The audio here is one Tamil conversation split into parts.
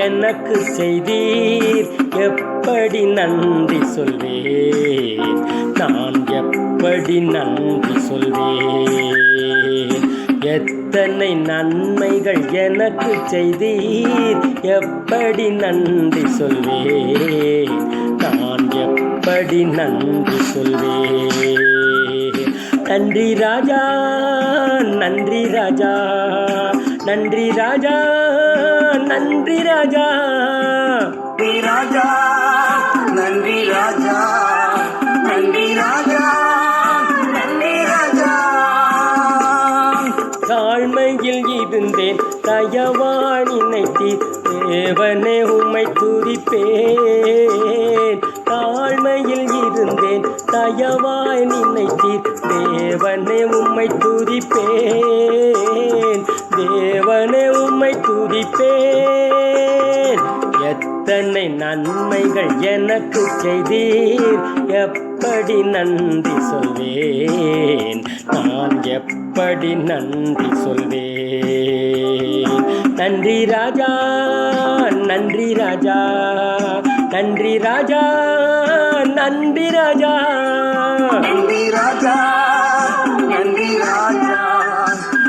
எனக்கு செய்தீர், எப்படி நன்றி சொல்வேன், நான் எப்படி நன்றி சொல்வேன். எத்தனை நன்மைகள் எனக்கு செய்தீர், எப்படி நன்றி சொல்வேன், நான் எப்படி நன்றி சொல்வேன். நன்றி ராஜா, நன்றி ராஜா, நன்றி ராஜா, நன்றி ராஜா, நன்றி ராஜா, நன்றி ராஜா, நன்றி ராஜா, நன்றி ராஜா. தாழ்மையில் இருந்தேன் தயவாய் நினைத்தீர், தேவனே உம்மை துதிப்பேன். தாழ்மையில் இருந்தேன் தயவாய் நினைத்தீர், தேவனே உம்மை துதிப்பேன், தேவனே உம்மை துதிப்பேன். எத்தனை நன்மைகள் எனக்கு செய்தீர், எப்படி நன்றி சொல்வேன், நான் எப்படி நன்றி சொல்வேன். நன்றி ராஜா, நன்றி ராஜா, நன்றி ராஜா, நன்றி ராஜா, நன்றி ராஜா, நன்றி ராஜா,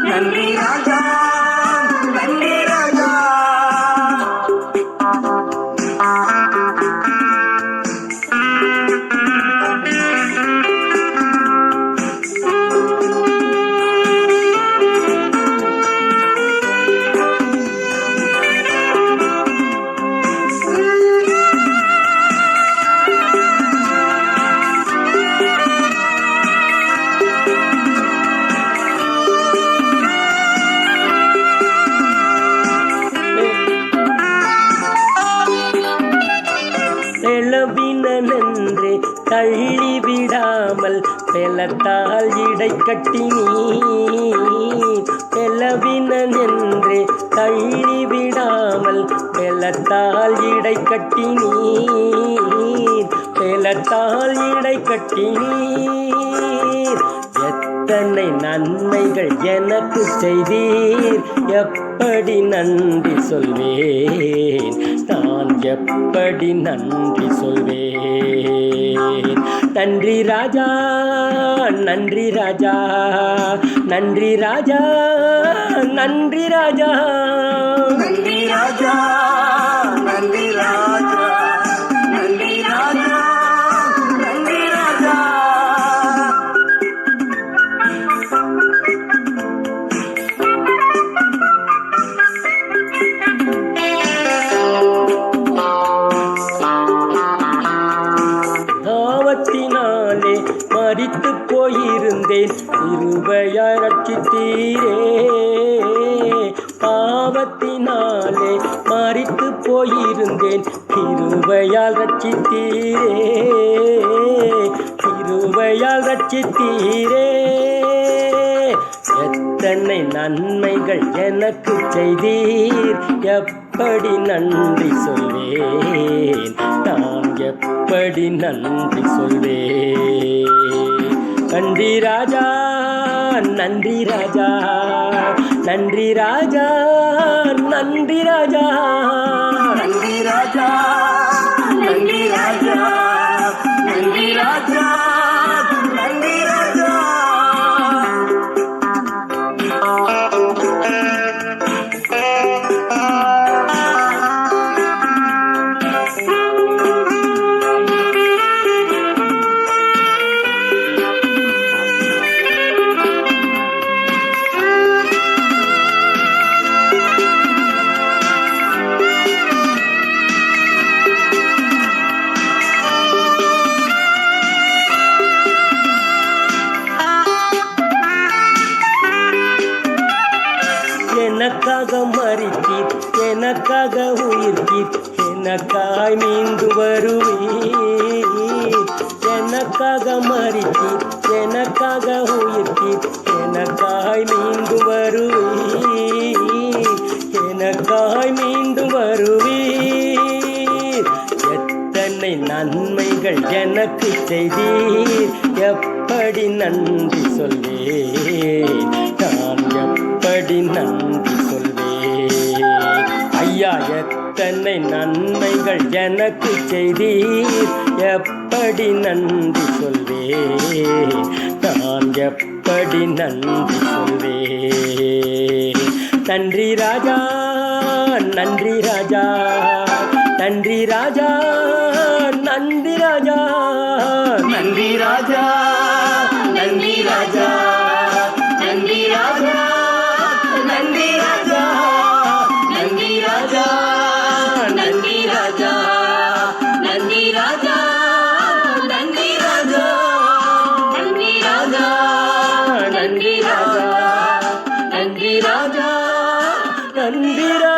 நன்றி ராஜா, நன்றி ராஜா. செலவினென்று தள்ளிவிடாமல் பெலத்தால் இடை கட்டினீர். செலவினென்று தள்ளிவிடாமல் பெலத்தால் இடை கட்டினீர், பெலத்தால் இடை கட்டினீர். எத்தனை நன்மைகள் எனக்கு செய்தீர், எப்படி நன்றி சொல்வேன், நான் எப்படி நன்றி சொல்வேன். நன்றி ராஜா, நன்றி ராஜா, நன்றி ராஜா, நன்றி ராஜா, நன்றி ராஜா, நன்றி ராஜா, நன்றி ராஜா, நன்றி ராஜா. பாவத்தினாலே மரித்து போயிருந்தேன், கிருபையாய் ரட்சித்தீரே. பாவத்தினாலே மரித்து போயிருந்தேன், கிருபையால் ரட்சித்தீரே, கிருபையால் ரட்சித்தீரே. எத்தனை நன்மைகள் எனக்கு செய்தீர், எப்படி நன்றி சொல்வேன், நான் எப்படி நன்றி சொல்வேன். நன்றி ராஜா, நன்றி ராஜா, நன்றி ராஜா, நன்றி ராஜா, நன்றி ராஜா, நன்றி ராஜா, நன்றி ராஜா, நன்றி ராஜா. எனக்காக மரித்தீர், எனக்காக உயிர்த்தீர், எனக்காய் மீண்டு வருவீர். எனக்காக மரித்தீர், எனக்காக உயிர்த்தீர், எனக்காய் மீண்டு வருவீர், எனக்காய் மீண்டு வருவீர். எத்தனை நன்மைகள் எனக்கு செய்தீர், எப்படி நன்றி சொல்வேன், நான் எப்படி நன்றி சொல்வேன். ஐயா, எத்தனை நன்மைகள் எனக்கு செய்தீர் எப்படி நன்றி சொல்வேன் நான் எப்படி நன்றி சொல்வேன் நன்றி ராஜா நன்றி ராஜா நன்றி ராஜா நன்றி ராஜா நன்றி ராஜா நன்றி ராஜா நன்றி ராஜா நன்றி ராஜா நன்றி ராஜா நன்றி ராஜா நன்றி ராஜா நன்றி ராஜா நன்றி ராஜா நன்றி ராஜா நன்றி ராஜா நன்றி ராஜா